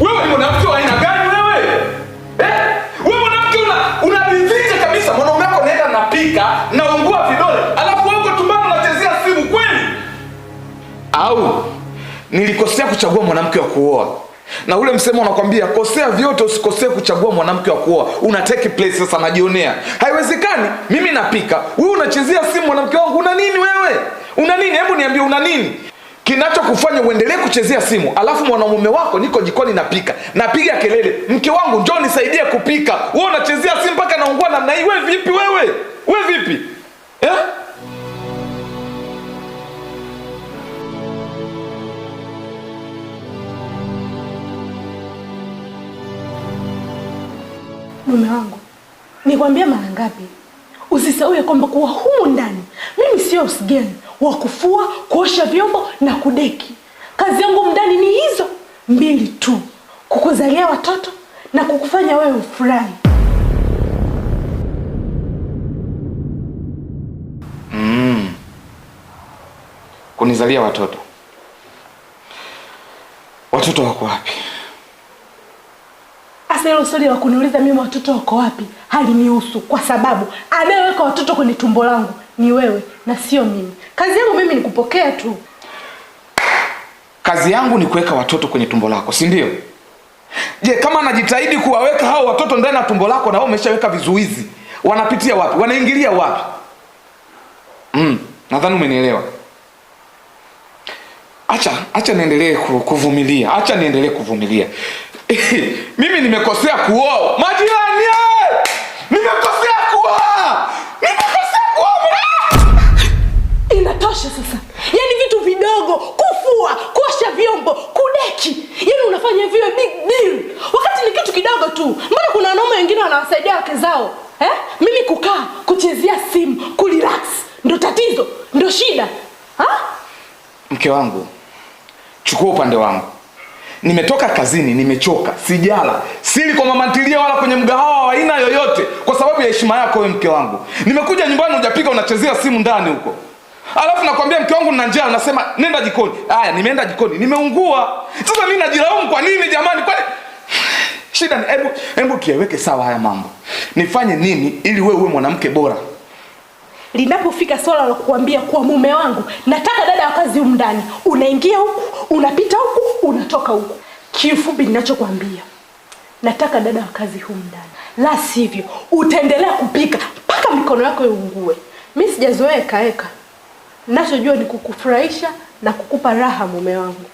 Wewe ni mwanamke wa aina gani wewe? Wewe mwanamke unajificha kabisa. Mwanaume wako naenda napika, naungua vidole, alafu wewe uko tumbani unachezea simu kweli? Au nilikosea kuchagua mwanamke wa kuoa? Na ule msemo unakwambia kosea vyote usikosee kuchagua mwanamke wa kuoa. Una take place sasa, najionea. Haiwezekani. Mimi napika, wewe unachezea simu. Mwanamke wangu una nini wewe? Una nini? Hebu niambie una nini? Kinachokufanya uendelee kuchezea simu, alafu mwanamume wako niko jikoni napika, napiga kelele, mke wangu njoo nisaidie kupika. Wewe unachezea simu mpaka naungua namna hii. Wewe vipi wewe? Wewe vipi? Mume wangu, nikwambia mara ngapi usisahau kwamba kuwa humu ndani mimi sio msigeni wa kufua, kuosha vyombo na kudeki. Kazi yangu ndani ni hizo mbili tu, kukuzalia watoto na kukufanya wewe ufurahi. Kunizalia watoto? Watoto wako wapi? Asa hilo swali la kuniuliza mimi watoto wako wapi halinihusu, kwa sababu anayeweka watoto kwenye tumbo langu ni wewe na sio mimi. Kazi yangu mimi ni kupokea tu. Kazi yangu ni kuweka watoto kwenye tumbo lako, si ndio? Je, kama najitahidi kuwaweka hao watoto ndani ya tumbo lako na wao umeshaweka vizuizi, wanapitia wapi? Wanaingilia wapi? Nadhani umenielewa. Acha niendelee kuvumilia. Acha niendelee kuvumilia. Mimi nimekosea kuoa. Majirani, nimekosea kuoa. Inatosha sasa. Yaani vitu vidogo, kufua, kuosha vyombo, kudeki, yaani unafanya hivyo big deal, wakati ni kitu kidogo tu. Mbona kuna wanaume wengine wanawasaidia wake zao? Mimi kukaa, kuchezea simu, kurelax ndo tatizo, ndo shida. Mke wangu, chukua upande wangu. Nimetoka kazini, nimechoka, sijala, sili kwa mama ntilia wala kwenye mgahawa wa aina yoyote kwa sababu ya heshima yako wewe mke wangu. Nimekuja nyumbani hujapika, unachezea simu ndani huko. Alafu nakwambia mke wangu nina njaa, unasema nenda jikoni. Haya, nimeenda jikoni, nimeungua. Sasa mimi najilaumu kwa nini jamani? Kwani shida ni hebu kiweke sawa haya mambo. Nifanye nini ili wewe uwe mwanamke bora? Linapofika swala la kukuambia kwa mume wangu, nataka dada wa kazi humu ndani, unaingia huku, unapita huku, unatoka huku. Kifupi ninachokuambia, nataka dada wa kazi humu ndani. La sivyo, utaendelea kupika mpaka mikono yako iungue. Mimi sijazoea eka. Ninachojua ni kukufurahisha na kukupa raha mume wangu.